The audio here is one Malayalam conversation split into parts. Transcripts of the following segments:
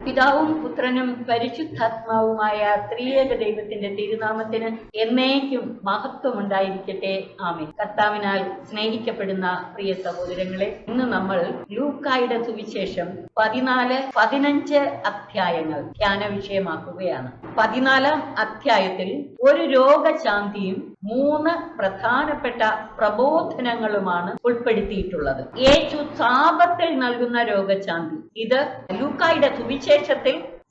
പിതാവും പുത്രനും പരിശുദ്ധാത്മാവുമായ ത്രിയേക ദൈവത്തിന്റെ തിരുനാമത്തിന് എന്നേക്കും മഹത്വം ഉണ്ടായിരിക്കട്ടെ. ആമേൻ. കർത്താവിനാൽ സ്നേഹിക്കപ്പെടുന്ന പ്രിയ സഹോദരങ്ങളെ, ഇന്ന് നമ്മൾ ലൂക്കായുടെ സുവിശേഷം 14-15 അധ്യായങ്ങൾ ധ്യാന വിഷയമാക്കുകയാണ്. 14-ാം അധ്യായത്തിൽ ഒരു രോഗശാന്തിയും 3 പ്രധാനപ്പെട്ട പ്രബോധനങ്ങളുമാണ് ഉൾപ്പെടുത്തിയിട്ടുള്ളത്. യേശു സാബത്തിൽ നൽകുന്ന രോഗശാന്തി. ഇത് ലൂക്കായുടെ സുവിശേഷത്തിൽ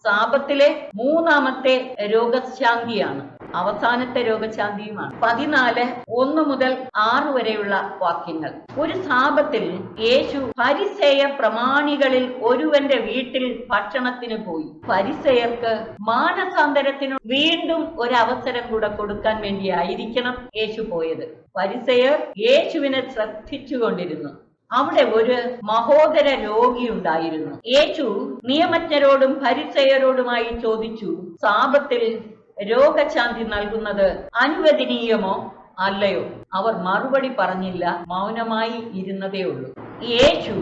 സാബത്തിലെ 3ാമത്തെ രോഗശാന്തിയാണ്, അവസാനത്തെ രോഗശാന്തിയുമാണ്. 14:1 മുതൽ 6 വരെയുള്ള വാക്യങ്ങൾ. ഒരു സാബത്തിൽ യേശു ഫരിസേയ പ്രമാണികളിൽ ഒരുവന്റെ വീട്ടിൽ ഭക്ഷണത്തിന് പോയി. ഫരിസേയർക്ക് മാനസാന്തരത്തിന് വീണ്ടും ഒരവസരം കൂടെ കൊടുക്കാൻ വേണ്ടിയായിരിക്കണം യേശു പോയത്. ഫരിസേയർ യേശുവിനെ ശ്രദ്ധിച്ചുകൊണ്ടിരുന്നു. അവിടെ ഒരു മഹോദര രോഗി ഉണ്ടായിരുന്നു. യേശു നിയമജ്ഞരോടും ഫരിസേയരോടുമായി ചോദിച്ചു, സാബത്തിൽ രോഗശാന്തി നൽകുന്നത് അനുവദനീയമോ അല്ലയോ? അവർ മറുപടി പറഞ്ഞില്ല, മൗനമായി ഇരുന്നതേ ഉള്ളൂ. യേശു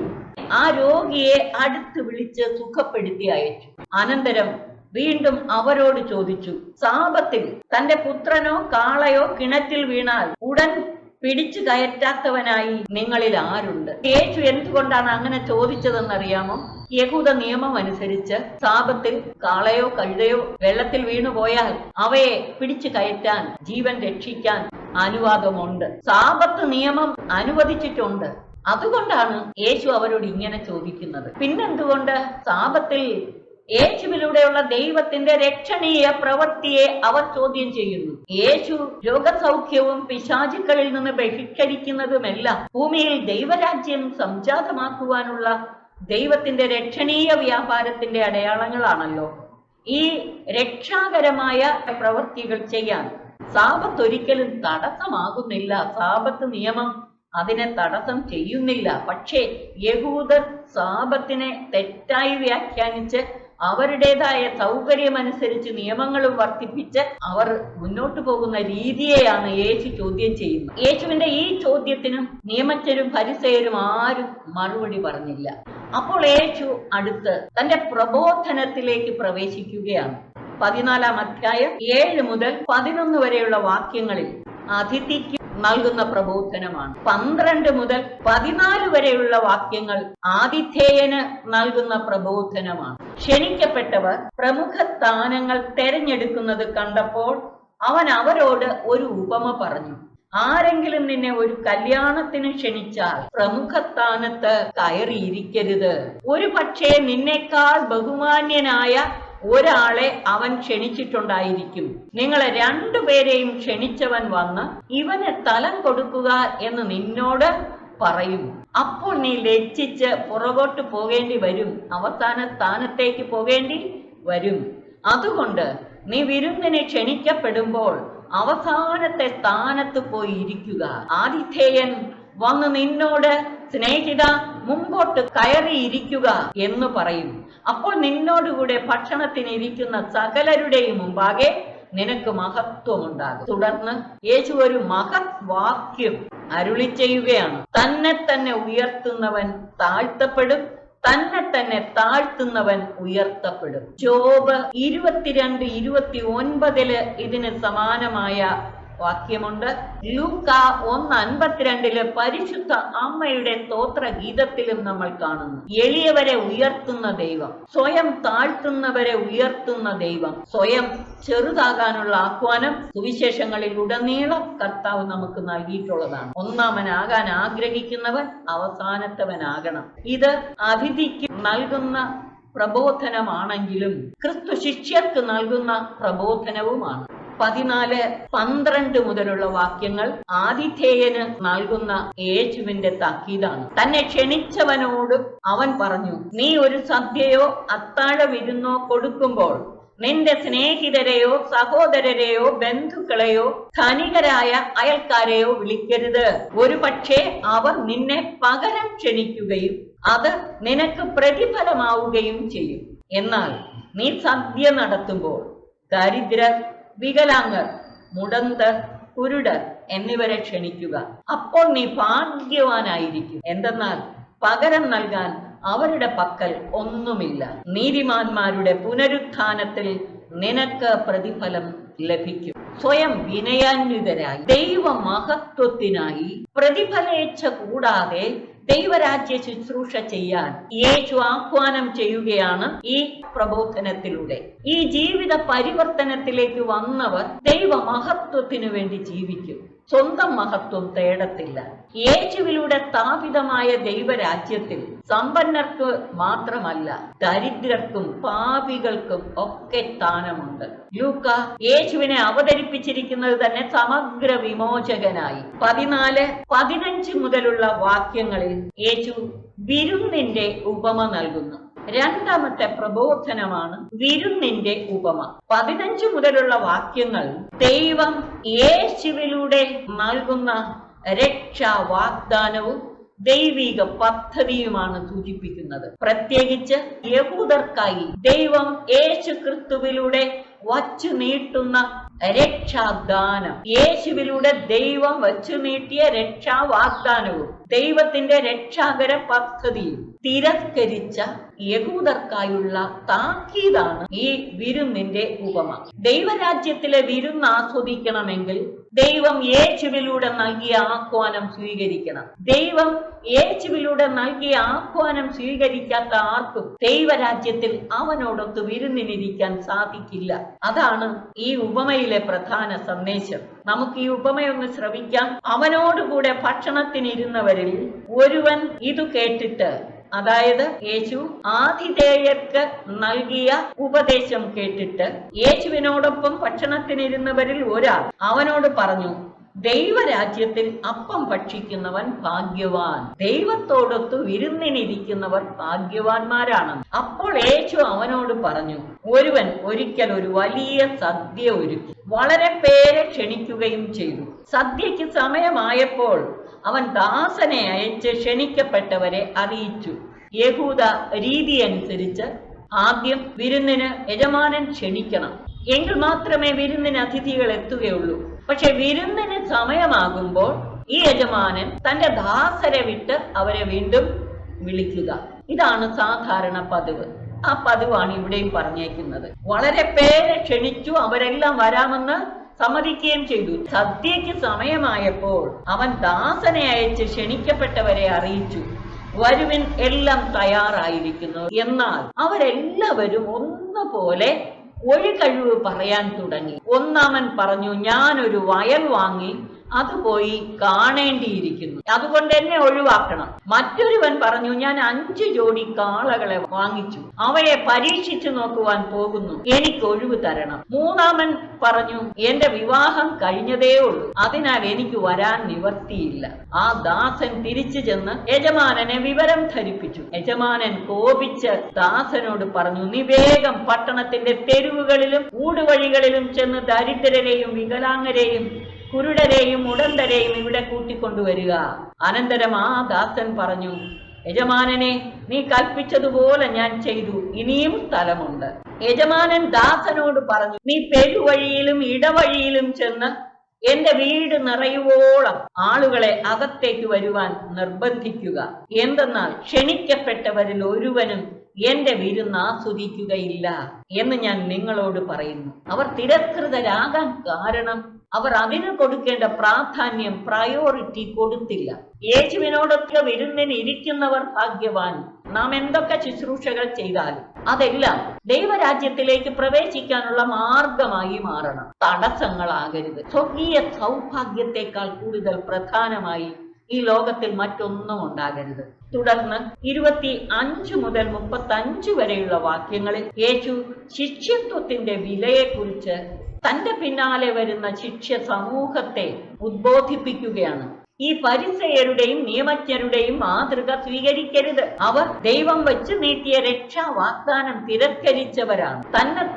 ആ രോഗിയെ അടുത്ത് വിളിച്ച് സുഖപ്പെടുത്തി അയച്ചു. അനന്തരം വീണ്ടും അവരോട് ചോദിച്ചു, സാബത്തിൽ തന്റെ പുത്രനോ കാളയോ കിണറ്റിൽ വീണാൽ ഉടൻ പിടിച്ചു കയറ്റാത്തവനായി നിങ്ങളിൽ ആരുണ്ട്? യേശു എന്തുകൊണ്ടാണ് അങ്ങനെ ചോദിച്ചതെന്നറിയാമോ? യഹൂദ നിയമം അനുസരിച്ച് സാബത്തിൽ കാളയോ കഴുതയോ വെള്ളത്തിൽ വീണുപോയാൽ അവയെ പിടിച്ചു കയറ്റാൻ, ജീവൻ രക്ഷിക്കാൻ അനുവാദമുണ്ട്. സാബത്ത് നിയമം അനുവദിച്ചിട്ടുണ്ട്. അതുകൊണ്ടാണ് യേശു അവരോട് ഇങ്ങനെ ചോദിക്കുന്നത്. പിന്നെന്തുകൊണ്ട് സാബത്തിൽ യേശുവിലൂടെയുള്ള ദൈവത്തിന്റെ രക്ഷണീയ പ്രവൃത്തിയെ അവർ ചോദ്യം ചെയ്യുന്നു? യേശു രോഗസൗഖ്യവും പിശാചുക്കളിൽ നിന്ന് ബഹിഷ്കരിക്കുന്നതുമെല്ലാം ഭൂമിയിൽ ദൈവരാജ്യം സംജാതമാക്കുവാനുള്ള ദൈവത്തിന്റെ രക്ഷണീയ വ്യാപാരത്തിന്റെ അടയാളങ്ങളാണല്ലോ. ഈ രക്ഷാകരമായ പ്രവൃത്തികൾ ചെയ്യാൻ സാബത്ത് ഒരിക്കലും തടസ്സമാകുന്നില്ല. സാബത്ത് നിയമം അതിനെ തടസ്സം ചെയ്യുന്നില്ല. പക്ഷേ യഹൂദർ സാബത്തിനെ തെറ്റായി വ്യാഖ്യാനിച്ച് അവരുടേതായ സൗകര്യമനുസരിച്ച് നിയമങ്ങളും വർദ്ധിപ്പിച്ച് അവർ മുന്നോട്ട് പോകുന്ന രീതിയെയാണ് യേശു ചോദ്യം ചെയ്യുന്നത്. യേശുവിന്റെ ഈ ചോദ്യത്തിനും നിയമജ്ഞരും ഫരിസേയരും ആരും മറുപടി പറഞ്ഞില്ല. അപ്പോൾ യേശു അടുത്ത് തന്റെ പ്രബോധനത്തിലേക്ക് പ്രവേശിക്കുകയാണ്. 14-ാം അധ്യായം 7 മുതൽ 11 വരെയുള്ള വാക്യങ്ങളിൽ അതിഥിക്ക് നൽകുന്ന പ്രബോധനമാണ്. 12 മുതൽ 14 വരെയുള്ള വാക്യങ്ങൾ ആതിഥേയന് നൽകുന്ന പ്രബോധനമാണ്. ക്ഷണിക്കപ്പെട്ടവർ പ്രമുഖ സ്ഥാനങ്ങൾ തെരഞ്ഞെടുക്കുന്നത് കണ്ടപ്പോൾ അവൻ അവരോട് ഒരു ഉപമ പറഞ്ഞു. ആരെങ്കിലും നിന്നെ ഒരു കല്യാണത്തിന് ക്ഷണിച്ചാൽ പ്രമുഖ സ്ഥാനത്ത് കയറിയിരിക്കരുത്. ഒരു പക്ഷേ നിന്നേക്കാൾ ബഹുമാന്യനായ ഒരാളെ അവൻ ക്ഷണിച്ചിട്ടുണ്ടായിരിക്കും. നിങ്ങളെ 2 പേരെയും ക്ഷണിച്ചവൻ വന്ന് ഇവന് സ്ഥലം കൊടുക്കുക എന്ന് നിന്നോട് പറയും. അപ്പോൾ നീ ലജ്ജിച്ച് പുറകോട്ട് പോകേണ്ടി വരും, അവസാന സ്ഥാനത്തേക്ക് പോകേണ്ടി വരും. അതുകൊണ്ട് നീ വിരുന്നിന് ക്ഷണിക്കപ്പെടുമ്പോൾ അവസാനത്തെ സ്ഥാനത്ത് പോയി ഇരിക്കുക. ആതിഥേയൻ വന്ന് നിന്നോട് സ്നേഹിത മുമ്പോട്ട് കയറിയിരിക്കുക എന്ന് പറയും. അപ്പോൾ നിന്നോടുകൂടെ ഭക്ഷണത്തിന് ഇരിക്കുന്ന സകലരുടെയും മുമ്പാകെ നിനക്ക് മഹത്വമുണ്ടാകും. തുടർന്ന് യേശു ഒരു മഹത് വാക്യം അരുളി ചെയ്യുകയാണ്. തന്നെ തന്നെ ഉയർത്തുന്നവൻ താഴ്ത്തപ്പെടും, തന്നെ തന്നെ താഴ്ത്തുന്നവൻ ഉയർത്തപ്പെടും. ജോബ് 22:29 ഇതിന് സമാനമായ വാക്യമുണ്ട്. ലൂക്ക 1:52 പരിശുദ്ധ അമ്മയുടെ സ്തോത്ര ഗീതത്തിലും നമ്മൾ കാണുന്നു. എളിയവരെ ഉയർത്തുന്ന ദൈവം, സ്വയം താഴ്ത്തുന്നവരെ ഉയർത്തുന്ന ദൈവം, സ്വയം ചെറുതാകാനുള്ള ആഹ്വാനം സുവിശേഷങ്ങളിൽ ഉടനീളം കർത്താവ് നമുക്ക് നൽകിയിട്ടുള്ളതാണ്. ഒന്നാമനാകാൻ ആഗ്രഹിക്കുന്നവൻ അവസാനത്തവനാകണം. ഇത് അതിഥിക്ക് നൽകുന്ന പ്രബോധനമാണെങ്കിലും ക്രിസ്തു ശിഷ്യർക്ക് നൽകുന്ന പ്രബോധനവുമാണ്. 14-12 മുതലുള്ള വാക്യങ്ങൾ ആതിഥേയന് നൽകുന്ന യേശുവിന്റെ താക്കീതാണ്. തന്നെ ക്ഷണിച്ചവനോട് അവൻ പറഞ്ഞു, നീ ഒരു സദ്യയോ അത്താഴ വിരുന്നോ കൊടുക്കുമ്പോൾ നിന്റെ സ്നേഹിതരെയോ സഹോദരരെയോ ബന്ധുക്കളെയോ ധനികരായ അയൽക്കാരെയോ വിളിക്കരുത്. ഒരു പക്ഷേ അവർ നിന്നെ പകരം ക്ഷണിക്കുകയും അത് നിനക്ക് പ്രതിഫലമാവുകയും ചെയ്യും. എന്നാൽ നീ സദ്യ നടത്തുമ്പോൾ ദരിദ്രർ, വികലാംഗർ, മുടന്തർ, കുരുടർ എന്നിവരെ ക്ഷണിക്കുക. അപ്പോൾ നീ ഭാഗ്യവാനായിരിക്കും. എന്തെന്നാൽ പകരം നൽകാൻ അവരുടെ പക്കൽ ഒന്നുമില്ല. നീതിമാന്മാരുടെ പുനരുത്ഥാനത്തിൽ നിനക്ക് പ്രതിഫലം ലഭിക്കും. സ്വയം വിനയാന്വിതരായി ദൈവ മഹത്വത്തിനായി പ്രതിഫലേച്ഛ കൂടാതെ ദൈവരാജ്യ ശുശ്രൂഷ ചെയ്യാൻ യേശു ആഹ്വാനം ചെയ്യുകയാണ് ഈ പ്രബോധനത്തിലൂടെ. ഈ ജീവിത പരിവർത്തനത്തിലേക്ക് വന്നവർ ദൈവ മഹത്വത്തിനു വേണ്ടി ജീവിക്കും, സ്വന്തം മഹത്വം തേടത്തില്ല. യേശുവിലൂടെ സ്ഥാപിതമായ ദൈവരാജ്യത്തിൽ സമ്പന്നർക്ക് മാത്രമല്ല, ദരിദ്രർക്കും പാപികൾക്കും ഒക്കെ സ്ഥാനമുണ്ട്. ലൂക്ക യേശുവിനെ അവതരിപ്പിച്ചിരിക്കുന്നത് തന്നെ സമഗ്ര വിമോചകനായി. 14-15 മുതലുള്ള വാക്യങ്ങളിൽ യേശു വിരുന്നിന്റെ ഉപമ നൽകുന്നു. രണ്ടാമത്തെ പ്രബോധനമാണ് വിരുന്നിന്റെ ഉപമ. 15 മുതലുള്ള വാക്യങ്ങൾ ദൈവം യേശുവിലൂടെ നൽകുന്ന രക്ഷാ വാഗ്ദാനവും ദൈവിക പദ്ധതിയുമാണ് സൂചിപ്പിക്കുന്നത്. പ്രത്യേകിച്ച് യഹൂദർക്കായി ദൈവം യേശു ക്രിസ്തുവിലൂടെ വച്ചു നീട്ടുന്ന രക്ഷാദാനം, യേശുവിലൂടെ ദൈവം വച്ചു നീട്ടിയ രക്ഷാ വാഗ്ദാനവും ദൈവത്തിന്റെ രക്ഷാകര പദ്ധതിയും തിരസ്കരിച്ച യഹൂദർക്കായുള്ള താക്കീതാണ് ഈ വിരുന്നിന്റെ ഉപമ. ദൈവരാജ്യത്തിലെ വിരുന്ന് ആസ്വദിക്കണമെങ്കിൽ ദൈവം യേശുവിലൂടെ നൽകിയ ആഹ്വാനം സ്വീകരിക്കണം. ദൈവം യേശുവിലൂടെ നൽകിയ ആഹ്വാനം സ്വീകരിക്കാത്ത ആർക്കും ദൈവരാജ്യത്തിൽ അവനോടൊത്ത് വിരുന്നിനിരിക്കാൻ സാധിക്കില്ല. അതാണ് ഈ ഉപമയിലെ പ്രധാന സന്ദേശം. നമുക്ക് ഈ ഉപമയൊന്ന് ശ്രവിക്കാം. അവനോടുകൂടെ ഭക്ഷണത്തിനിരുന്നവരിൽ ഒരുവൻ ഇത് കേട്ടിട്ട്, അതായത് യേശു ആതിഥേയർക്ക് നൽകിയ ഉപദേശം കേട്ടിട്ട് യേശുവിനോടൊപ്പം ഭക്ഷണത്തിനിരുന്നവരിൽ ഒരാൾ അവനോട് പറഞ്ഞു, ദൈവരാജ്യത്തിൽ അപ്പം ഭക്ഷിക്കുന്നവൻ ഭാഗ്യവാൻ, ദൈവത്തോടൊത്ത് വിരുന്നിനിരിക്കുന്നവർ ഭാഗ്യവാന്മാരാണ്. അപ്പോൾ യേശു അവനോട് പറഞ്ഞു, ഒരുവൻ ഒരിക്കൽ ഒരു വലിയ സദ്യ ഒരുക്കി വളരെ പേരെ ക്ഷണിക്കുകയും ചെയ്തു. സദ്യക്ക് സമയമായപ്പോൾ അവൻ ദാസനെ അയച്ച് ക്ഷണിക്കപ്പെട്ടവരെ അറിയിച്ചു. യഹൂദ രീതി അനുസരിച്ച് ആദ്യം വിരുന്നിന് യജമാനൻ ക്ഷണിക്കണം, എങ്കിൽ മാത്രമേ വിരുന്നിന് അതിഥികൾ എത്തുകയുള്ളൂ. പക്ഷെ വിരുന്നിന് സമയമാകുമ്പോൾ ഈ യജമാനൻ തന്റെ ദാസരെ വിട്ട് അവരെ വീണ്ടും വിളിക്കുക. ഇതാണ് സാധാരണ പതിവ്. ആ പതിവാണ് ഇവിടെയും പറഞ്ഞേക്കുന്നത്. വളരെ പേരെ ക്ഷണിച്ചു, അവരെല്ലാം വരാമെന്ന് സമ്മതിക്കുകയും ചെയ്തു. സദ്യക്ക് സമയമായപ്പോൾ അവൻ ദാസനെ അയച്ച് ക്ഷണിക്കപ്പെട്ടവരെ അറിയിച്ചു, വരുവിൻ, എല്ലാം തയ്യാറായിരിക്കുന്നു. എന്നാൽ അവരെല്ലാവരും ഒന്നുപോലെ ഒരു കഴിവ് പറയാൻ തുടങ്ങി. ഒന്നാമൻ പറഞ്ഞു, ഞാനൊരു വയൽ വാങ്ങി അത് പോയി കാണേണ്ടിയിരിക്കുന്നു, അതുകൊണ്ട് എന്നെ ഒഴിവാക്കണം. മറ്റൊരുവൻ പറഞ്ഞു, ഞാൻ 5 ജോഡി കാളകളെ വാങ്ങിച്ചു, അവയെ പരീക്ഷിച്ചു നോക്കുവാൻ പോകുന്നു, എനിക്ക് ഒഴിവ് തരണം. മൂന്നാമൻ പറഞ്ഞു, എന്റെ വിവാഹം കഴിഞ്ഞതേ ഉള്ളൂ, അതിനാൽ എനിക്ക് വരാൻ നിവർത്തിയില്ല. ആ ദാസൻ തിരിച്ചു ചെന്ന് യജമാനനെ വിവരം ധരിപ്പിച്ചു. യജമാനൻ കോപിച്ച് ദാസനോട് പറഞ്ഞു, നീ വേഗം പട്ടണത്തിന്റെ തെരുവുകളിലും ഊടുവഴികളിലും ചെന്ന് ദരിദ്രരെയും വികലാംഗരെയും കുരുടരെയും ഉടന്തരെയും ഇവിടെ കൂട്ടിക്കൊണ്ടുവരിക. അനന്തരം ആ ദാസൻ പറഞ്ഞു, യജമാനനെ, നീ കൽപ്പിച്ചതുപോലെ ഞാൻ ചെയ്തു, ഇനിയും സ്ഥലമുണ്ട്. യജമാനൻ ദാസനോട് പറഞ്ഞു, നീ പെരുവഴിയിലും ഇടവഴിയിലും ചെന്ന് എന്റെ വീട് നിറയുവോളം ആളുകളെ അകത്തേക്ക് വരുവാൻ നിർബന്ധിക്കുക. എന്തെന്നാൽ ക്ഷണിക്കപ്പെട്ടവരിൽ ഒരുവനും എന്റെ വിരുന്ന് ആസ്വദിക്കുകയില്ല എന്ന് ഞാൻ നിങ്ങളോട് പറയുന്നു. അവർ തിരസ്കൃതരാകാൻ കാരണം അവർ അതിന് കൊടുക്കേണ്ട പ്രാധാന്യം, പ്രയോറിറ്റി കൊടുത്തില്ല. യേശുവിനോടൊക്കെ വിരുന്നിന് ഇരിക്കുന്നവർ ഭാഗ്യവാൻ. നാം എന്തൊക്കെ ശുശ്രൂഷകൾ ചെയ്താലും അതെല്ലാം ദൈവരാജ്യത്തിലേക്ക് പ്രവേശിക്കാനുള്ള മാർഗമായി മാറണം, തടസ്സങ്ങളാകരുത്. സ്വർഗീയ സൗഭാഗ്യത്തെക്കാൾ കൂടുതൽ പ്രധാനമായി ഈ ലോകത്തിൽ മറ്റൊന്നും ഉണ്ടാകരുത്. തുടർന്ന് 25 മുതൽ 35 വരെയുള്ള വാക്യങ്ങളിൽ യേശു ശിഷ്യത്വത്തിന്റെ വിലയെക്കുറിച്ച് തന്റെ പിന്നാലെ വരുന്ന ശിഷ്യ സമൂഹത്തെ ഉദ്ബോധിപ്പിക്കുകയാണ്. ഈ ഫരിസേയരുടെയും നിയമജ്ഞരുടെയും മാതൃക സ്വീകരിക്കരുത്. അവർ ദൈവം വെച്ച് നീട്ടിയ രക്ഷാ വാഗ്ദാനം തിരസ്കരിച്ചവരാണ്,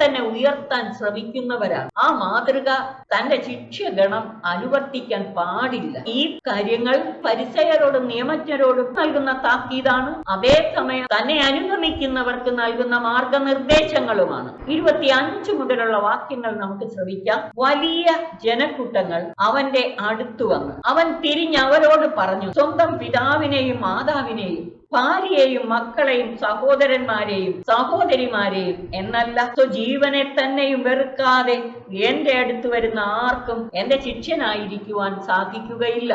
തന്നെ ഉയർത്താൻ ശ്രമിക്കുന്നവരാണ്. ആ മാതൃക തന്റെ ശിഷ്യഗണം അനുവർത്തിക്കാൻ പാടില്ല. ഈ കാര്യങ്ങൾ ഫരിസേയരോടും നിയമജ്ഞരോടും നൽകുന്ന താക്കീതാണ്, അതേസമയം തന്നെ അനുഗമിക്കുന്നവർക്ക് നൽകുന്ന മാർഗനിർദ്ദേശങ്ങളുമാണ്. 25 മുതലുള്ള വാക്യങ്ങൾ നമുക്ക് ശ്രവിക്കാം. വലിയ ജനക്കൂട്ടങ്ങൾ അവന്റെ അടുത്തു വന്ന് അവൻ തിരിഞ്ഞു തിരിഞ്ഞ് അവരോട് പറഞ്ഞു, സ്വന്തം പിതാവിനെയും മാതാവിനെയും ഭാര്യയെയും മക്കളെയും സഹോദരന്മാരെയും സഹോദരിമാരെയും എന്നല്ല സ്വജീവനെ തന്നെയും വെറുക്കാതെ എന്റെ അടുത്ത് വരുന്ന ആർക്കും എന്റെ ശിഷ്യനായിരിക്കുവാൻ സാധിക്കുകയില്ല.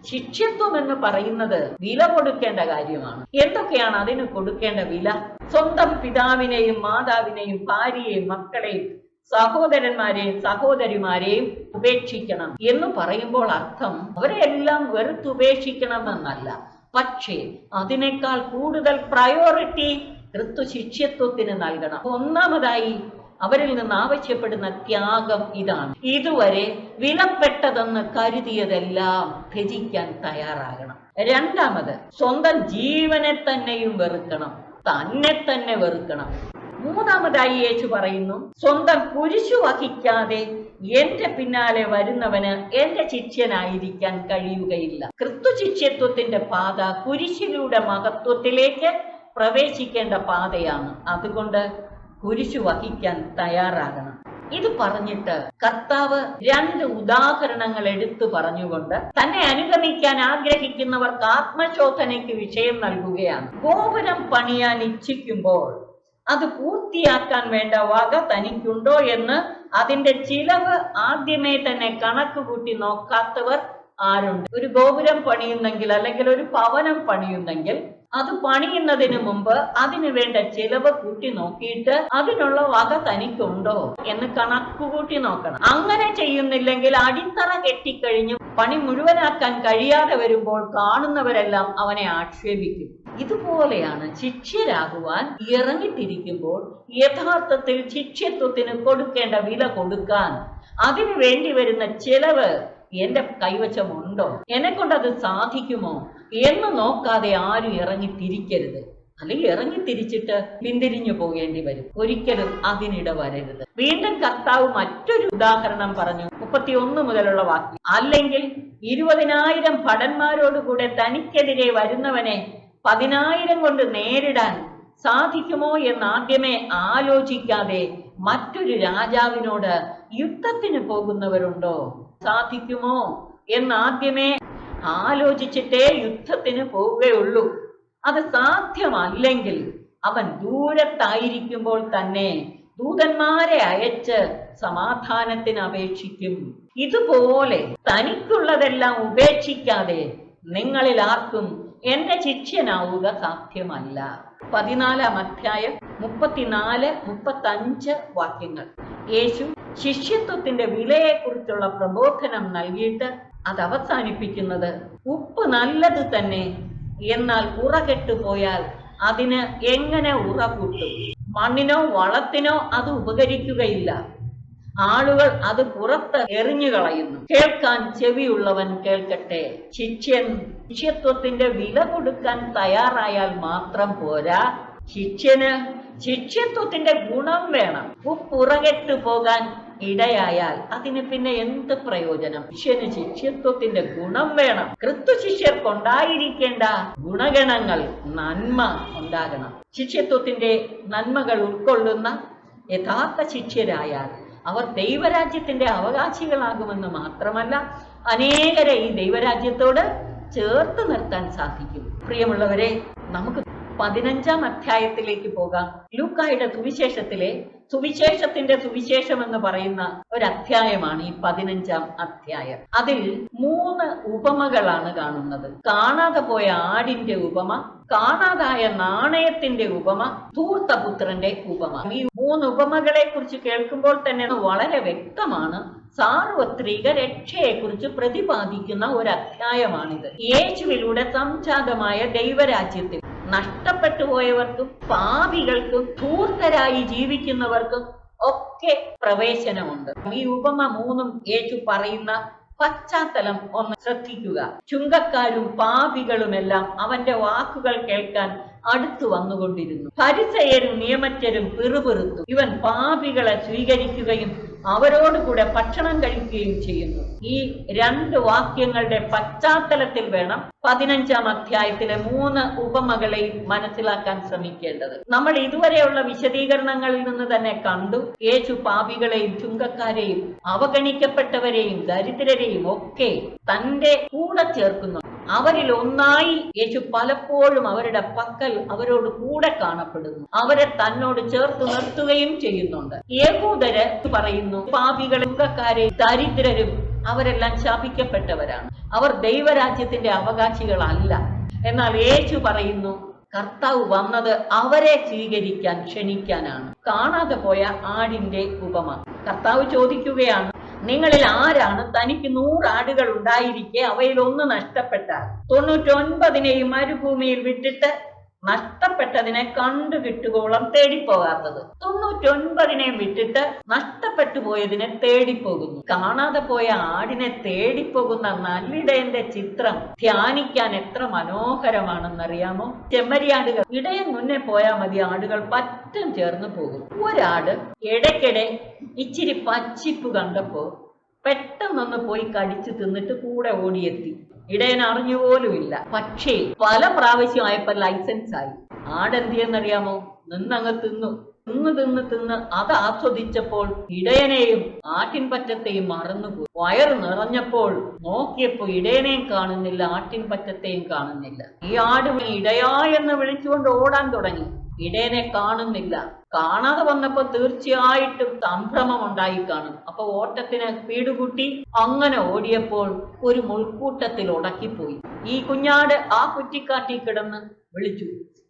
ശിഷ്യത്വം എന്ന് പറയുന്നത് വില കൊടുക്കേണ്ട കാര്യമാണ്. എന്തൊക്കെയാണ് അതിന് കൊടുക്കേണ്ട വില? സ്വന്തം പിതാവിനെയും മാതാവിനെയും ഭാര്യയെയും മക്കളെയും സഹോദരന്മാരെയും സഹോദരിമാരെയും ഉപേക്ഷിക്കണം എന്ന് പറയുമ്പോൾ അർത്ഥം അവരെല്ലാം വെറുത്തുപേക്ഷിക്കണമെന്നല്ല. പക്ഷേ അതിനേക്കാൾ കൂടുതൽ പ്രയോറിറ്റി ക്രിസ്തു ശിഷ്യത്വത്തിന് നൽകണം. ഒന്നാമതായി അവരിൽ നിന്ന് ആവശ്യപ്പെടുന്ന ത്യാഗം ഇതാണ്. ഇതുവരെ വിലപ്പെട്ടതെന്ന് കരുതിയതെല്ലാം ത്യജിക്കാൻ തയ്യാറാകണം. രണ്ടാമത്, സ്വന്തം ജീവനെ തന്നെയും വെറുക്കണം, തന്നെ തന്നെ വെറുക്കണം. മൂന്നാമതായി യേശു പറയുന്നു, സ്വന്തം കുരിശു വഹിക്കാതെ എന്റെ പിന്നാലെ വരുന്നവന് എന്റെ ശിഷ്യനായിരിക്കാൻ കഴിയുകയില്ല. ക്രിസ്തു ശിഷ്യത്വത്തിന്റെ പാത കുരിശിലൂടെ മഹത്വത്തിലേക്ക് പ്രവേശിക്കേണ്ട പാതയാണ്. അതുകൊണ്ട് കുരിശു വഹിക്കാൻ തയ്യാറാകണം. ഇത് പറഞ്ഞിട്ട് കർത്താവ് 2 ഉദാഹരണങ്ങൾ എടുത്തു പറഞ്ഞുകൊണ്ട് തന്നെ അനുഗമിക്കാൻ ആഗ്രഹിക്കുന്നവർക്ക് ആത്മശോധനയ്ക്ക് വിഷയം നൽകുകയാണ്. ഗോപുരം പണിയാൻ ഇച്ഛിക്കുമ്പോൾ അത് പൂർത്തിയാക്കാൻ വേണ്ട വക തനിക്കുണ്ടോ എന്ന് അതിന്റെ ചിലവ് ആദ്യമേ തന്നെ കണക്ക് കൂട്ടി നോക്കാത്തവർ ആരുണ്ട്? ഒരു ഗോപുരം പണിയുന്നെങ്കിൽ അല്ലെങ്കിൽ ഒരു ഭവനം പണിയുന്നെങ്കിൽ അത് പണിയുന്നതിന് മുമ്പ് അതിനു വേണ്ട ചിലവ് കൂട്ടി നോക്കിയിട്ട് അതിനുള്ള വക തനിക്കുണ്ടോ എന്ന് കണക്കുകൂട്ടി നോക്കണം. അങ്ങനെ ചെയ്യുന്നില്ലെങ്കിൽ അടിത്തറ കെട്ടിക്കഴിഞ്ഞ് പണി മുഴുവനാക്കാൻ കഴിയാതെ വരുമ്പോൾ കാണുന്നവരെല്ലാം അവനെ ആക്ഷേപിക്കും. ഇതുപോലെയാണ് ശിഷ്യരാകുവാൻ ഇറങ്ങിത്തിരിക്കുമ്പോൾ യഥാർത്ഥത്തിൽ ശിഷ്യത്വത്തിന് കൊടുക്കേണ്ട വില കൊടുക്കാൻ അതിനു വേണ്ടി വരുന്ന ചിലവ് എന്റെ കൈവശമുണ്ടോ, എന്നെ കൊണ്ടത് സാധിക്കുമോ എന്ന് നോക്കാതെ ആരും ഇറങ്ങിത്തിരിക്കരുത്. അല്ലെങ്കിൽ ഇറങ്ങിത്തിരിച്ചിട്ട് പിന്തിരിഞ്ഞു പോകേണ്ടി വരും. ഒരിക്കലും അതിനിട വരരുത്. വീണ്ടും കർത്താവ് മറ്റൊരു ഉദാഹരണം പറഞ്ഞു, 31 മുതലുള്ള വാക്യം. അല്ലെങ്കിൽ 20,000 ഭടന്മാരോടുകൂടെ തനിക്കെതിരെ വരുന്നവനെ 10,000 കൊണ്ട് നേരിടാൻ സാധിക്കുമോ എന്ന് ആദ്യമേ ആലോചിക്കാതെ മറ്റൊരു രാജാവിനോട് യുദ്ധത്തിന് പോകുന്നവരുണ്ടോ? സാധിക്കുമോ എന്ന് ആദ്യമേ ആലോചിച്ചിട്ടേ യുദ്ധത്തിന് പോവുകയുള്ളൂ. അത് സാധ്യമല്ലെങ്കിൽ അവൻ ദൂരത്തായിരിക്കുമ്പോൾ തന്നെ ദൂതന്മാരെ അയച്ച് സമാധാനത്തിന് അപേക്ഷിക്കും. ഇതുപോലെ തനിക്കുള്ളതെല്ലാം ഉപേക്ഷിക്കാതെ നിങ്ങളിൽ ആർക്കും എന്റെ ശിഷ്യനാവുക സാധ്യമല്ല. 14-ാം അധ്യായം 34-35 വാക്യങ്ങൾ. യേശു ശിഷ്യത്വത്തിന്റെ വിലയെക്കുറിച്ചുള്ള പ്രബോധനം നൽകിയിട്ട് അത് അവസാനിപ്പിക്കുന്നത്, ഉപ്പ് നല്ലത് തന്നെ, എന്നാൽ ഉറകെട്ടുപോയാൽ അതിന് എങ്ങനെ ഉറ കൂട്ടും? മണ്ണിനോ വളത്തിനോ അത് ഉപകരിക്കുകയില്ല. ആളുകൾ അത് പുറത്ത് എറിഞ്ഞു കളയുന്നു. കേൾക്കാൻ ചെവിയുള്ളവൻ കേൾക്കട്ടെ. ശിഷ്യത്വത്തിന്റെ വില കൊടുക്കാൻ തയ്യാറായാൽ മാത്രം പോരാ, ശിഷ്യന് ശിഷ്യത്വത്തിന്റെ ഗുണം വേണം. ഉപ്പുറകെട്ടു പോകാൻ ഇടയായാൽ അതിന് പിന്നെ എന്ത് പ്രയോജനം? ശിഷ്യന് ശിഷ്യത്വത്തിന്റെ ഗുണം വേണം. ക്രിസ്തു ശിഷ്യർക്കുണ്ടായിരിക്കേണ്ട ഗുണഗണങ്ങൾ, നന്മ ഉണ്ടാകണം. ശിഷ്യത്വത്തിന്റെ നന്മകൾ ഉൾക്കൊള്ളുന്ന യഥാർത്ഥ ശിഷ്യരായാൽ അവർ ദൈവരാജ്യത്തിന്റെ അവകാശികളാകുമെന്ന് മാത്രമല്ല, അനേകരെ ഈ ദൈവരാജ്യത്തോട് ചേർത്ത് നിർത്താൻ സാധിക്കും. പ്രിയമുള്ളവരെ, നമുക്ക് 15-ാം അധ്യായത്തിലേക്ക് പോകാം. ലൂക്കായുടെ സുവിശേഷത്തിന്റെ സുവിശേഷം എന്ന് പറയുന്ന ഒരു അധ്യായമാണ് ഈ 15-ാം അധ്യായം. അതിൽ 3 ഉപമകളാണ് കാണുന്നത്. കാണാതെ പോയ ആടിന്റെ ഉപമ, കാണാതായ നാണയത്തിന്റെ ഉപമ, ധൂർത്തപുത്രന്റെ ഉപമ. ഈ 3 ഉപമകളെ കുറിച്ച് കേൾക്കുമ്പോൾ തന്നെ വളരെ വ്യക്തമാണ് സാർവത്രിക രക്ഷയെക്കുറിച്ച് പ്രതിപാദിക്കുന്ന ഒരു അധ്യായമാണിത്. യേശുവിലൂടെ സംജാതമായ ദൈവരാജ്യത്തിൽ നഷ്ടപ്പെട്ടു പോയവർക്കും പാപികൾക്കും ധൂർത്തരായി ജീവിക്കുന്നവർക്കും ഒക്കെ പ്രവേശനമുണ്ട്. ഈ ഉപമ 3 യേശു പറയുന്ന പശ്ചാത്തലം ഒന്ന് ശ്രദ്ധിക്കുക. ചുങ്കക്കാരും പാപികളുമെല്ലാം അവന്റെ വാക്കുകൾ കേൾക്കാൻ അടുത്തു വന്നുകൊണ്ടിരുന്നു. ഫരിസയരും നിയമജ്ഞരും പിറുപിറുത്തു, ഇവൻ പാപികളെ സ്വീകരിക്കുകയും അവരോട് കൂടെ ഭക്ഷണം കഴിക്കുകയും ചെയ്യുന്നു. ഈ 2 വാക്യങ്ങളുടെ പശ്ചാത്തലത്തിൽ വേണം 15-ാം അധ്യായത്തിലെ 3 ഉപമകളെയും മനസ്സിലാക്കാൻ ശ്രമിക്കേണ്ടത്. നമ്മൾ ഇതുവരെയുള്ള വിശദീകരണങ്ങളിൽ നിന്ന് തന്നെ കണ്ടു, യേശു പാപികളെയും ചുങ്കക്കാരെയും അവഗണിക്കപ്പെട്ടവരെയും ദരിദ്രരെയും ഒക്കെ തന്റെ കൂടെ ചേർക്കുന്നു. അവരിൽ ഒന്നായി യേശു പലപ്പോഴും അവരുടെ പക്കൽ അവരോട് കൂടെ കാണപ്പെടുന്നു. അവരെ തന്നോട് ചേർത്ത് നിർത്തുകയും ചെയ്യുന്നുണ്ട്. യഹൂദര് പറയുന്നു, പാപികളും ചുങ്കക്കാരെയും ദരിദ്രരും അവരെല്ലാം ശാപിക്കപ്പെട്ടവരാണ്, അവർ ദൈവരാജ്യത്തിന്റെ അവകാശികളല്ല. എന്നാൽ യേശു പറയുന്നു, കർത്താവ് വന്നത് അവരെ സ്വീകരിക്കാൻ, ക്ഷണിക്കാനാണ്. കാണാതെ പോയ ആടിന്റെ ഉപമ. കർത്താവ് ചോദിക്കുകയാണ്, നിങ്ങളിൽ ആരാണ് തനിക്ക് 100 ആടുകൾ ഉണ്ടായിരിക്കെ അവയിൽ ഒന്ന് നഷ്ടപ്പെട്ടാൽ 99നെയും മരുഭൂമിയിൽ വിട്ടിട്ട് നഷ്ടപ്പെട്ടതിനെ കണ്ടുകിട്ടുകോളം തേടിപ്പോകാത്തത്? 99നെയും വിട്ടിട്ട് നഷ്ടപ്പെട്ടു പോയതിനെ തേടിപ്പോകുന്നു. കാണാതെ പോയ ആടിനെ തേടിപ്പോകുന്ന നല്ലിടയന്റെ ചിത്രം ധ്യാനിക്കാൻ എത്ര മനോഹരമാണെന്നറിയാമോ? ചെമ്മരിയാടുകൾ ഇടയൻ മുന്നേ പോയാൽ മതി, ആടുകൾ പറ്റം ചേർന്ന് പോകും. ഒരാട് ഇടയ്ക്കിടെ ഇച്ചിരി പച്ചിപ്പ് കണ്ടപ്പോ പെട്ടെന്നൊന്ന് പോയി കടിച്ചു തിന്നിട്ട് കൂടെ ഓടിയെത്തി. ഇടയൻ അറിഞ്ഞുപോലുമില്ല. പക്ഷേ പല പ്രാവശ്യമായപ്പോ ലൈസൻസ് ആയി. ആടെന്തിയെന്നറിയാമോ? നിന്നങ്ങ് തിന്നു. തിന്ന് അത് ആസ്വദിച്ചപ്പോൾ ഇടയനെയും ആട്ടിൻപറ്റത്തെയും മറന്നുപോയി. വയറ് നിറഞ്ഞപ്പോൾ നോക്കിയപ്പോ ഇടയനെയും കാണുന്നില്ല, ആട്ടിൻപറ്റത്തെയും കാണുന്നില്ല. ഈ ആട് ഇടയാ എന്ന് വിളിച്ചുകൊണ്ട് ഓടാൻ തുടങ്ങി. ഇടയനെ കാണുന്നില്ല. കാണാതെ വന്നപ്പോ തീർച്ചയായിട്ടും സംഭ്രമം ഉണ്ടായി കാണും. അപ്പൊ ഓട്ടത്തിന് സ്പീഡ് കൂട്ടി. അങ്ങനെ ഓടിയപ്പോൾ ഒരു മുൾക്കൂട്ടത്തിൽ ഉടക്കിപ്പോയി. ഈ കുഞ്ഞാട് ആ കുറ്റിക്കാട്ടിൽ കിടന്ന് വിളിച്ചു,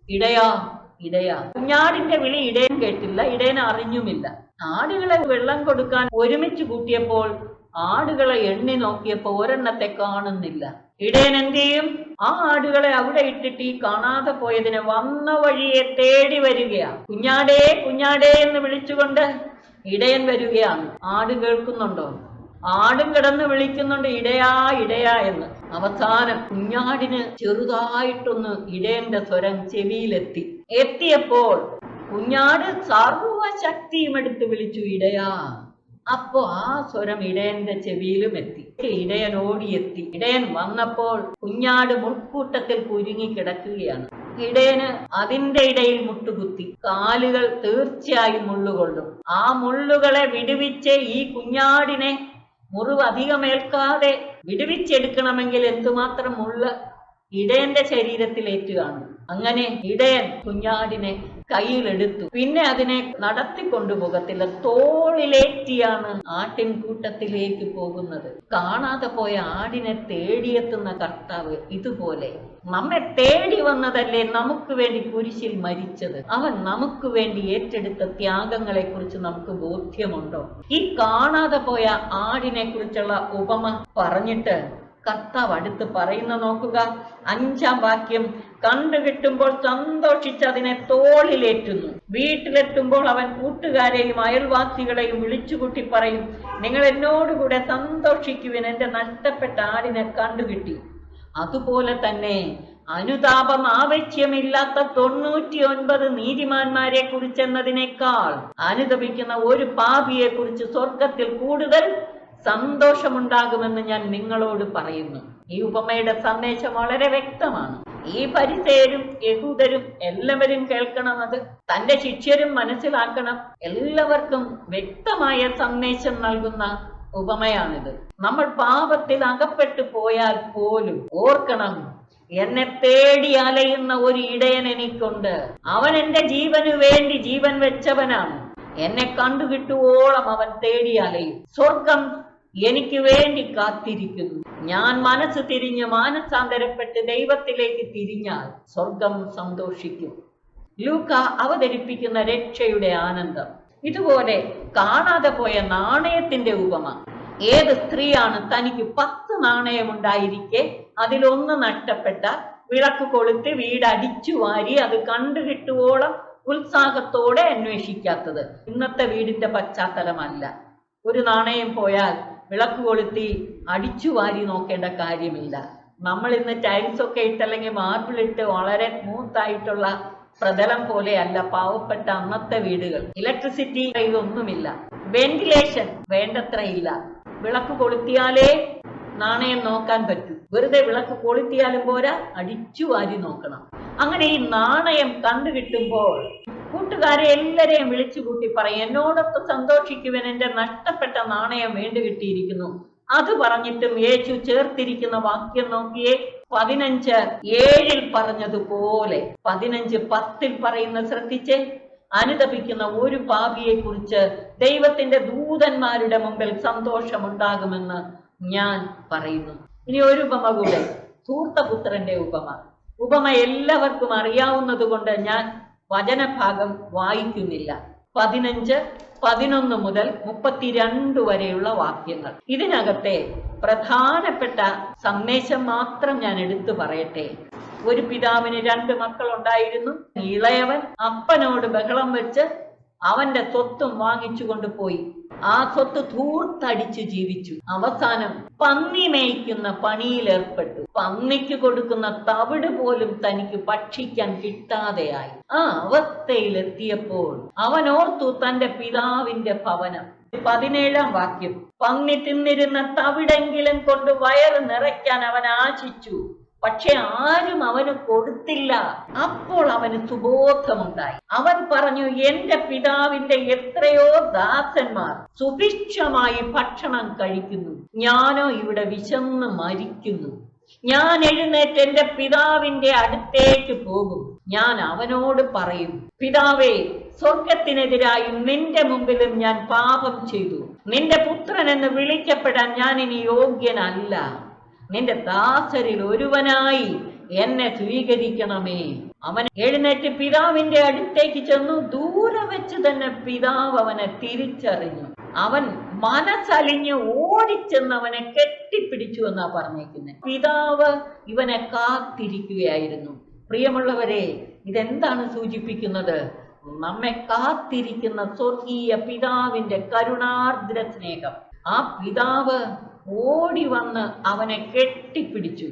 ഇടയാ ഇടയാ. കുഞ്ഞാടിന്റെ വിളി ഇടയൻ കേട്ടില്ല, ഇടയൻ അറിഞ്ഞുമില്ല. ആടുകളെ വെള്ളം കൊടുക്കാൻ ഒരുമിച്ച് കൂട്ടിയപ്പോൾ ആടുകളെ എണ്ണി നോക്കിയപ്പോ ഒരെണ്ണത്തെ കാണുന്നില്ല. ഇടയൻ എന്ത് ചെയ്യും? ആ ആടുകളെ അവിടെ ഇട്ടിട്ട് ഈ കാണാതെ പോയതിനെ വന്ന വഴിയെ തേടി വരികയാ. കുഞ്ഞാടേ കുഞ്ഞാടേ എന്ന് വിളിച്ചുകൊണ്ട് ഇടയൻ വരികയാണ്. ആട് കേൾക്കുന്നുണ്ടോ? ആടും കിടന്ന് വിളിക്കുന്നുണ്ട്, ഇടയാ ഇടയാ എന്ന്. അവസാനം കുഞ്ഞാടിന് ചെറുതായിട്ടൊന്ന് ഇടയന്റെ സ്വരം ചെവിയിലെത്തി. എത്തിയപ്പോൾ കുഞ്ഞാട് സർവശക്തിയും എടുത്ത് വിളിച്ചു, ഇടയാ. അപ്പോ ആ സ്വരം ഇടയന്റെ ചെവിയിലും എത്തി. ഇടയൻ ഓടിയെത്തി. ഇടയൻ വന്നപ്പോൾ കുഞ്ഞാട് മുൾക്കൂട്ടത്തിൽ കുരുങ്ങി കിടക്കുകയാണ്. ഇടയന് അതിന്റെ ഇടയിൽ മുട്ടുകുത്തി. കാലുകൾ തീർച്ചയായും മുള്ളുകൊള്ളും. ആ മുള്ളുകളെ വിടുവിച്ച് ഈ കുഞ്ഞാടിനെ മുറിവ് അധികമേൽക്കാതെ വിടുവിച്ചെടുക്കണമെങ്കിൽ എന്തുമാത്രം മുള്ള് ഇടയന്റെ ശരീരത്തിലേറ്റുകയാണ്. അങ്ങനെ ഇടയൻ കുഞ്ഞാടിനെ കയ്യിലെടുത്തു. പിന്നെ അതിനെ നടത്തിക്കൊണ്ടുപോകത്തില്ല, തോളിലേറ്റിയാണ് ആട്ടിൻകൂട്ടത്തിലേക്ക് പോകുന്നത്. കാണാതെ പോയ ആടിനെ തേടിയെത്തുന്ന കർത്താവ് ഇതുപോലെ നമ്മെ തേടി വന്നതല്ലേ നമുക്ക് വേണ്ടി കുരിശിൽ മരിച്ചത്? അവൻ നമുക്ക് വേണ്ടി ഏറ്റെടുത്ത ത്യാഗങ്ങളെ കുറിച്ച് നമുക്ക് ബോധ്യമുണ്ടോ? ഈ കാണാതെ പോയ ആടിനെ കുറിച്ചുള്ള ഉപമ പറഞ്ഞിട്ട് കർത്താവ് അടുത്ത് പറയുന്ന നോക്കുക. 5-ാം വാക്യം, കണ്ടുകിട്ടുമ്പോൾ സന്തോഷിച്ച് അതിനെ തോളിലേറ്റുന്നു. വീട്ടിലെത്തുമ്പോൾ അവൻ കൂട്ടുകാരെയും അയൽവാസികളെയും വിളിച്ചുകൂട്ടി പറയും, നിങ്ങൾ എന്നോടുകൂടെ സന്തോഷിക്കുവിൻ, എന്റെ നഷ്ടപ്പെട്ട ആടിനെ കണ്ടുകിട്ടി. അതുപോലെ തന്നെ അനുതാപം ആവശ്യമില്ലാത്ത 99 നീതിമാന്മാരെ കുറിച്ചെന്നതിനേക്കാൾ അനുതപിക്കുന്ന ഒരു പാപിയെ കുറിച്ച് സ്വർഗത്തിൽ കൂടുതൽ സന്തോഷമുണ്ടാകുമെന്ന് ഞാൻ നിങ്ങളോട് പറയുന്നു. ഈ ഉപമയുടെ സന്ദേശം വളരെ വ്യക്തമാണ്. ഈ പരിസേരും യഹൂദരും എല്ലാവരും കേൾക്കണം, അത് തന്റെ ശിഷ്യരും മനസ്സിലാക്കണം. എല്ലാവർക്കും വ്യക്തമായ സന്ദേശം നൽകുന്ന ഉപമയാണിത്. നമ്മൾ പാപത്തിൽ അകപ്പെട്ടു പോയാൽ പോലും ഓർക്കണം, എന്നെ തേടി അലയുന്ന ഒരു ഇടയൻ എനിക്കുണ്ട്. അവൻ എന്റെ ജീവന് വേണ്ടി ജീവൻ വെച്ചവനാണ്. എന്നെ കണ്ടുകിട്ടുവോളം അവൻ തേടി അലയും. സ്വർഗം എനിക്ക് വേണ്ടി കാത്തിരിക്കുന്നു. ഞാൻ മനസ്സ് തിരിഞ്ഞ് മാനസാന്തരപ്പെട്ട് ദൈവത്തിലേക്ക് തിരിഞ്ഞാൽ സ്വർഗം സന്തോഷിക്കും. ലൂക്ക അവതരിപ്പിക്കുന്ന രക്ഷയുടെ ആനന്ദം. ഇതുപോലെ കാണാതെ പോയ നാണയത്തിന്റെ ഉപമ. ഏത് സ്ത്രീയാണ് തനിക്ക് 10 നാണയമുണ്ടായിരിക്കെ അതിലൊന്ന് നഷ്ടപ്പെട്ട വിളക്ക് കൊളുത്തി വീട് അടിച്ചു വാരി അത് കണ്ടുകിട്ടുവോളം ഉത്സാഹത്തോടെ അന്വേഷിക്കാത്തത്? ഇന്നത്തെ വീടിന്റെ പശ്ചാത്തലമല്ല. ഒരു നാണയം പോയാൽ വിളക്ക് കൊളുത്തി അടിച്ചു വാരി നോക്കേണ്ട കാര്യമില്ല. നമ്മൾ ഇന്ന് ടൈൽസ് ഒക്കെ ഇട്ട് അല്ലെങ്കിൽ മാർബിൾ ഇട്ട് വളരെ സ്മൂത്തായിട്ടുള്ള പ്രതലം പോലെയല്ല പാവപ്പെട്ട അന്നത്തെ വീടുകൾ. ഇലക്ട്രിസിറ്റി ഇതൊന്നുമില്ല. വെന്റിലേഷൻ വേണ്ടത്ര ഇല്ല. വിളക്ക് കൊളുത്തിയാലേ നാണയം നോക്കാൻ പറ്റൂ. വെറുതെ വിളക്ക് കൊളുത്തിയാലും പോരാ, അടിച്ചു വാരി നോക്കണം. അങ്ങനെ ഈ നാണയം കണ്ടു കിട്ടുമ്പോൾ കൂട്ടുകാരെ എല്ലാരെയും വിളിച്ചു കൂട്ടി പറയും, എന്നോടൊത്ത് സന്തോഷിക്കുവാൻ എന്റെ നഷ്ടപ്പെട്ട നാണയം വീണ്ടു കിട്ടിയിരിക്കുന്നു. അത് പറഞ്ഞിട്ടും യേശു ചേർത്തിരിക്കുന്ന വാക്യം നോക്കിയേ. 15:7 പറഞ്ഞതുപോലെ 15:10 പറയുന്ന ശ്രദ്ധിച്ചേ. അനുതപിക്കുന്ന ഒരു പാപിയെ കുറിച്ച് ദൈവത്തിന്റെ ദൂതന്മാരുടെ മുമ്പിൽ സന്തോഷമുണ്ടാകുമെന്ന് ഞാൻ പറയുന്നു. ഇനി ഒരു ഉപമ കൂടെ, ധൂർത്തപുത്രന്റെ ഉപമ. ഉപമ എല്ലാവർക്കും അറിയാവുന്നത് കൊണ്ട് ഞാൻ വചനഭാഗം വായിക്കുന്നില്ല. 15, 11 മുതൽ 32 വരെയുള്ള വാക്യങ്ങൾ. ഇതിനകത്തെ പ്രധാനപ്പെട്ട സന്ദേശം മാത്രം ഞാൻ എടുത്തു പറയട്ടെ. ഒരു പിതാവിന് 2 മക്കൾ ഉണ്ടായിരുന്നു. ഇളയവൻ അപ്പനോട് ബഹളം വെച്ച് അവന്റെ സ്വത്തും വാങ്ങിച്ചു കൊണ്ടുപോയി. ആ സ്വത്ത് ധൂർത്തടിച്ചു ജീവിച്ചു. അവസാനം പന്നി മേയ്ക്കുന്ന പണിയിലേർപ്പെട്ടു. പന്നിക്ക് കൊടുക്കുന്ന തവിട് പോലും തനിക്ക് ഭക്ഷിക്കാൻ കിട്ടാതെയായി. ആ അവസ്ഥയിലെത്തിയപ്പോൾ അവനോർത്തു തന്റെ പിതാവിന്റെ ഭവനം. 17 വാക്യം, പന്നി തിന്നിരുന്ന തവിടെങ്കിലും കൊണ്ട് വയറ് നിറയ്ക്കാൻ അവൻ ആശിച്ചു, പക്ഷെ ആരും അവന് കൊടുത്തില്ല. അപ്പോൾ അവന് സുബോധമുണ്ടായി. അവൻ പറഞ്ഞു, എന്റെ പിതാവിന്റെ എത്രയോ ദാസന്മാർ സുഭിക്ഷമായി ഭക്ഷണം കഴിക്കുന്നു, ഞാനോ ഇവിടെ വിശന്ന് മരിക്കുന്നു. ഞാൻ എഴുന്നേറ്റ് എന്റെ പിതാവിന്റെ അടുത്തേക്ക് പോകും. ഞാൻ അവനോട് പറയും, പിതാവേ, സ്വർഗത്തിനെതിരായും നിന്റെ മുമ്പിലും ഞാൻ പാപം ചെയ്തു. നിന്റെ പുത്രൻ എന്ന് വിളിക്കപ്പെടാൻ ഞാൻ ഇനി യോഗ്യനല്ല. നിന്റെ ദാസരിൽ ഒരുവനായി എന്നെ സ്വീകരിക്കണമേ. അവൻ എഴുന്നേറ്റ് പിതാവിന്റെ അടുത്തേക്ക് ചെന്നു. ദൂരെ വെച്ച് തന്നെ പിതാവ് അവനെ തിരിച്ചറിഞ്ഞു. അവൻ മനസ്സലിഞ്ഞ് ഓടിച്ചെന്ന് അവനെ കെട്ടിപ്പിടിച്ചു എന്നാ പറഞ്ഞേക്കുന്നത്. പിതാവ് ഇവനെ കാത്തിരിക്കുകയായിരുന്നു. പ്രിയമുള്ളവരെ, ഇതെന്താണ് സൂചിപ്പിക്കുന്നത്? നമ്മെ കാത്തിരിക്കുന്ന സ്വർഗീയ പിതാവിന്റെ കരുണാർദ്ര സ്നേഹം. ആ പിതാവ് ഓടി വന്ന് അവനെ കെട്ടിപ്പിടിച്ചു.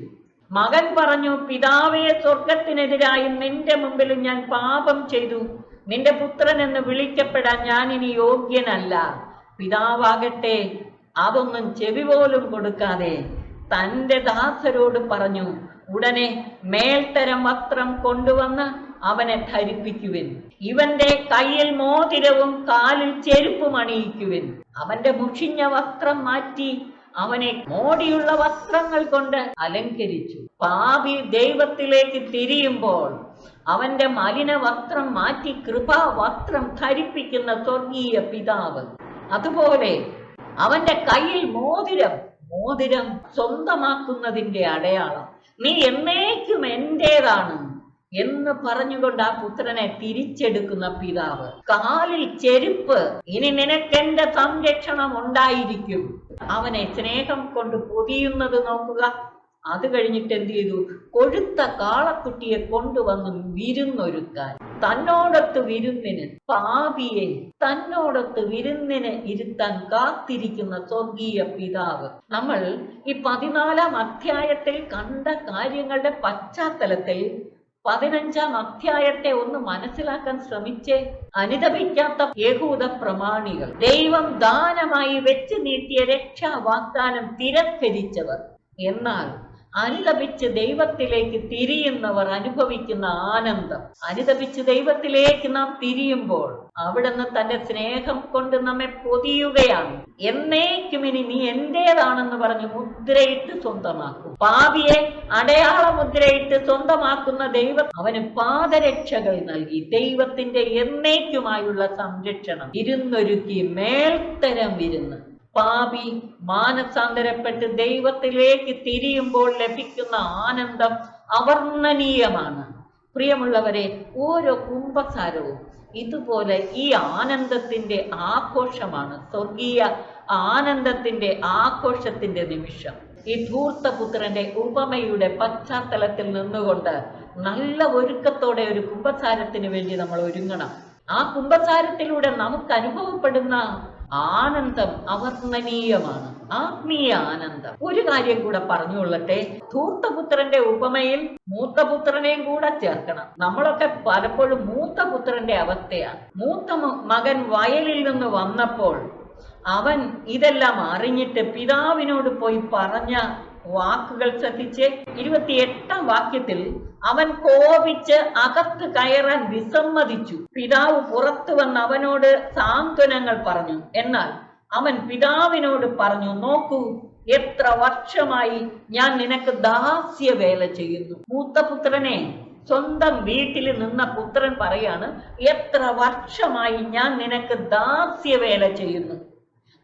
മകൻ പറഞ്ഞു, പിതാവേ, സ്വർഗത്തിനെതിരായും നിന്റെ മുമ്പിലും ഞാൻ പാപം ചെയ്തു. നിന്റെ പുത്രൻ എന്ന് വിളിക്കപ്പെടാൻ ഞാൻ ഇനി യോഗ്യനല്ല. പിതാവാകട്ടെ അതൊന്നും ചെവി പോലും കൊടുക്കാതെ തന്റെ ദാസരോട് പറഞ്ഞു, ഉടനെ മേൽത്തരം വസ്ത്രം കൊണ്ടുവന്ന് അവനെ ധരിപ്പിക്കുവിൻ. ഇവന്റെ കയ്യിൽ മോതിരവും കാലിൽ ചെരുപ്പും അണിയിക്കുവിൻ. അവന്റെ മുഷിഞ്ഞ വസ്ത്രം മാറ്റി അവനെ മോടിയുള്ള വസ്ത്രങ്ങൾ കൊണ്ട് അലങ്കരിച്ചു. പാപി ദൈവത്തിലേക്ക് തിരിയുമ്പോൾ അവന്റെ മലിന വസ്ത്രം മാറ്റി കൃപാ വസ്ത്രം ധരിപ്പിക്കുന്ന സ്വർഗീയ പിതാവ്. അതുപോലെ അവന്റെ കയ്യിൽ മോതിരം സ്വന്തമാക്കുന്നതിന്റെ അടയാളം. നീ എന്നേക്കും എന്റേതാണ് എന്ന് പറഞ്ഞുകൊണ്ട് ആ പുത്രനെ തിരിച്ചെടുക്കുന്ന പിതാവ്. കാലിൽ ചെരുപ്പ്, ഇനി നിനക്കെന്റെ സംരക്ഷണം ഉണ്ടായിരിക്കും. അവനെ സ്നേഹം കൊണ്ട് പൊതിയുന്നത് നോക്കുക. അത് കഴിഞ്ഞിട്ട് എന്ത് ചെയ്തു? കൊഴുത്ത കാളക്കുട്ടിയെ കൊണ്ടുവന്ന് വിരുന്നൊരുക്കാൻ, തന്നോടൊത്ത് വിരുന്നിന്, പാപിയെ തന്നോടൊത്ത് വിരുന്നിന് ഇരുത്താൻ കാത്തിരിക്കുന്ന സ്വർഗീയ പിതാവ്. നമ്മൾ ഈ 14-ാം അധ്യായത്തിൽ കണ്ട കാര്യങ്ങളുടെ പശ്ചാത്തലത്തിൽ 15-ാം അധ്യായത്തെ ഒന്ന് മനസ്സിലാക്കാൻ ശ്രമിച്ചേ. അനുതപിക്കാത്ത യഹൂദ പ്രമാണികൾ, ദൈവം ദാനമായി വെച്ച് നീട്ടിയ രക്ഷാ വാഗ്ദാനം തിരസ്കരിച്ചവർ, എന്നാൽ അനുതപിച്ച് ദൈവത്തിലേക്ക് തിരിയുന്നവർ അനുഭവിക്കുന്ന ആനന്ദം. അനുതപിച്ച് ദൈവത്തിലേക്ക് നാം തിരിയുമ്പോൾ അവിടുന്ന് തന്റെ സ്നേഹം കൊണ്ട് നമ്മെ പൊതിയുകയാണ്. എന്നേക്കും ഇനി നീ എന്റേതാണെന്ന് പറഞ്ഞ് മുദ്രയിട്ട് സ്വന്തമാക്കും. പാപിയെ അടയാള മുദ്രയിട്ട് സ്വന്തമാക്കുന്ന ദൈവം അവന് പാദരക്ഷകൾ നൽകി ദൈവത്തിന്റെ എന്നേക്കുമായുള്ള സംരക്ഷണം ഇരുന്നൊരുക്കി മേൽത്തരം വിരുന്ന്. പാപി മാനസാന്തരപ്പെട്ട് ദൈവത്തിലേക്ക് തിരിയുമ്പോൾ ലഭിക്കുന്ന ആനന്ദം അവർണ്ണനീയമാണ്. പ്രിയമുള്ളവരെ, ഓരോ കുംഭസാരവും ഇതുപോലെ ഈ ആനന്ദത്തിന്റെ ആഘോഷമാണ്. സ്വർഗീയ ആനന്ദത്തിന്റെ ആഘോഷത്തിന്റെ നിമിഷം. ഈ ധൂർത്തപുത്രന്റെ ഉപമയുടെ പശ്ചാത്തലത്തിൽ നിന്നുകൊണ്ട് നല്ല ഒരുക്കത്തോടെ ഒരു കുംഭസാരത്തിന് വേണ്ടി നമ്മൾ ഒരുങ്ങണം. ആ കുംഭസാരത്തിലൂടെ നമുക്ക് അനുഭവപ്പെടുന്ന ആനന്ദം അവർണ്ണനീയമാണ്, ആത്മീയ ആനന്ദം. ഒരു കാര്യം കൂടെ പറഞ്ഞുകൊള്ളട്ടെ. ധൂർത്തപുത്രന്റെ ഉപമയിൽ മൂത്തപുത്രനെയും കൂടെ ചേർക്കണം. നമ്മളൊക്കെ പലപ്പോഴും മൂത്തപുത്രന്റെ അവസ്ഥയാണ്. മൂത്ത മകൻ വയലിൽ നിന്ന് വന്നപ്പോൾ അവൻ ഇതെല്ലാം അറിഞ്ഞിട്ട് പിതാവിനോട് പോയി പറഞ്ഞ വാക്കുകൾ ശ്രദ്ധിച്ച് 28-ാം വാക്യത്തിൽ അവൻ കോപിച്ച് അകത്ത് കയറാൻ വിസമ്മതിച്ചു. പിതാവ് പുറത്തു വന്ന് അവനോട് സാന്ത്വനങ്ങൾ പറഞ്ഞു. എന്നാൽ അവൻ പിതാവിനോട് പറഞ്ഞു, നോക്കൂ, എത്ര വർഷമായി ഞാൻ നിനക്ക് ദാസ്യവേല ചെയ്യുന്നു. മൂത്തപുത്രനെ, സ്വന്തം വീട്ടിൽ നിന്ന പുത്രൻ പറയാണ്, എത്ര വർഷമായി ഞാൻ നിനക്ക് ദാസ്യവേല ചെയ്യുന്നു.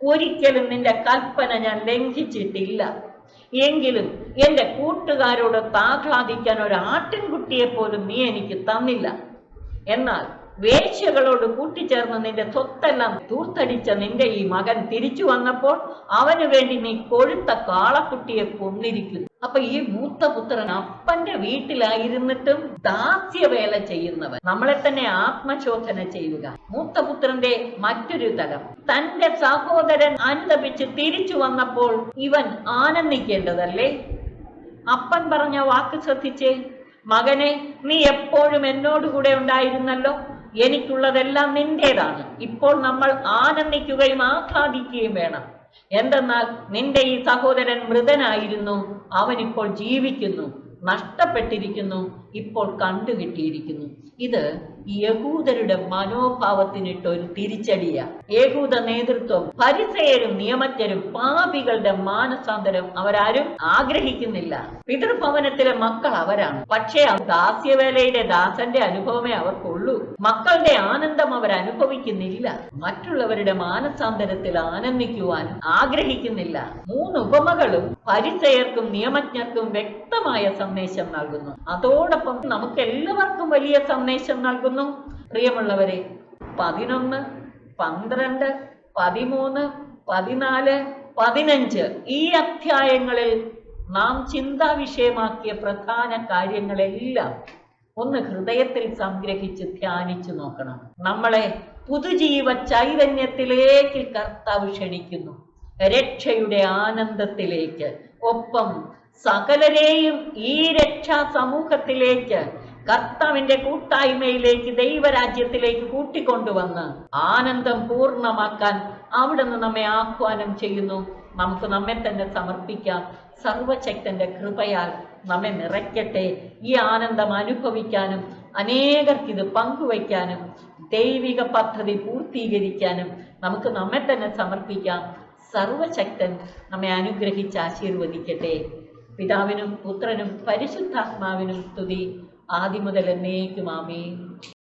ഒരിക്കലും നിന്റെ കൽപ്പന ഞാൻ ലംഘിച്ചിട്ടില്ല. എങ്കിലും എന്റെ കൂട്ടുകാരോട് ആഹ്ലാദിക്കാൻ ഒരു ആട്ടിൻകുട്ടിയെ പോലും നീ എനിക്ക് തന്നില്ല. എന്നാൽ വേശ്യകളോട് കൂട്ടിച്ചേർന്ന് നിന്റെ സ്വത്തെല്ലാം തൂർത്തടിച്ച നിന്റെ ഈ മകൻ തിരിച്ചു വന്നപ്പോൾ അവന് വേണ്ടി നീ കൊഴുത്ത കാളക്കുട്ടിയെ കൊന്നിരിക്കുന്നു. അപ്പൊ ഈ മൂത്തപുത്രൻ അപ്പന്റെ വീട്ടിലായിരുന്നിട്ടും ദാസ്യവേല ചെയ്യുന്നവൻ. നമ്മളെ തന്നെ ആത്മശോധന ചെയ്യുക. മൂത്തപുത്രന്റെ മറ്റൊരു തലം, തന്റെ സഹോദരൻ അനുതപിച്ച് തിരിച്ചു വന്നപ്പോൾ ഇവൻ ആനന്ദിക്കേണ്ടതല്ലേ? അപ്പൻ പറഞ്ഞ വാക്ക് ശ്രദ്ധിച്ചേ, മകനെ, നീ എപ്പോഴും എന്നോടുകൂടെ ഉണ്ടായിരുന്നല്ലോ, എനിക്കുള്ളതെല്ലാം നിന്റേതാണ്. ഇപ്പോൾ നമ്മൾ ആനന്ദിക്കുകയും ആഹ്ലാദിക്കുകയും വേണം. എന്തെന്നാൽ നിന്റെ ഈ സഹോദരൻ മൃതനായിരുന്നു, അവനിപ്പോൾ ജീവിക്കുന്നു, നഷ്ടപ്പെട്ടിരിക്കുന്നു, ഇപ്പോൾ കണ്ടുകിട്ടിയിരിക്കുന്നു. ഇത് യഹൂദരുടെ മനോഭാവത്തിനിട്ട് ഒരു തിരിച്ചടിയാ. യഹൂദ നേതൃത്വം, ഫരിസേയരും നിയമജ്ഞരും പാപികളുടെ മാനസാന്തരം അവരാരും ആഗ്രഹിക്കുന്നില്ല. പിതൃഭവനത്തിലെ മക്കൾ അവരാണ്. പക്ഷേ ദാസ്യവേലയുടെ ദാസന്റെ അനുഭവമേ അവർക്കുള്ളൂ. മക്കളുടെ ആനന്ദം അവർ അനുഭവിക്കുന്നില്ല. മറ്റുള്ളവരുടെ മാനസാന്തരത്തിൽ ആനന്ദിക്കുവാൻ ആഗ്രഹിക്കുന്നില്ല. 3 ഉപമകളും ഫരിസേയർക്കും നിയമജ്ഞർക്കും വ്യക്തമായ സന്ദേശം നൽകുന്നു. അതോടൊപ്പം നമുക്ക് എല്ലാവർക്കും വലിയ സന്ദേശം നൽകുന്നു. പ്രിയമുള്ളവരെ, 11, 12, 13, 14, 15 ഈ അധ്യായങ്ങളിൽ നാം ചിന്താ വിഷയമാക്കിയ പ്രധാന കാര്യങ്ങളെല്ലാം ഒന്ന് ഹൃദയത്തിൽ സംഗ്രഹിച്ച് ധ്യാനിച്ചു നോക്കണം. നമ്മളെ പുതുജീവ ചൈതന്യത്തിലേക്ക് കർത്താവ് ക്ഷണിക്കുന്നു, രക്ഷയുടെ ആനന്ദത്തിലേക്ക്. ഒപ്പം സകലരെയും ഈ രക്ഷാ സമൂഹത്തിലേക്ക്, കർത്താവിന്റെ കൂട്ടായ്മയിലേക്ക്, ദൈവരാജ്യത്തിലേക്ക് കൂട്ടിക്കൊണ്ടുവന്ന് ആനന്ദം പൂർണ്ണമാക്കാൻ അവിടുന്ന് നമ്മെ ആഹ്വാനം ചെയ്യുന്നു. നമുക്ക് നമ്മെ തന്നെ സമർപ്പിക്കാം. സർവശക്തന്റെ കൃപയാൽ നമ്മെ നിറയ്ക്കട്ടെ. ഈ ആനന്ദം അനുഭവിക്കാനും അനേകർക്ക് ഇത് പങ്കുവയ്ക്കാനും ദൈവിക പദ്ധതി പൂർത്തീകരിക്കാനും നമുക്ക് നമ്മെ തന്നെ സമർപ്പിക്കാം. സർവശക്തൻ നമ്മെ അനുഗ്രഹിച്ച് ആശീർവദിക്കട്ടെ. പിതാവിനും പുത്രനും പരിശുദ്ധാത്മാവിനും സ്തുതി, ആദിമുതൽ എന്നേക്കും. ആമേൻ.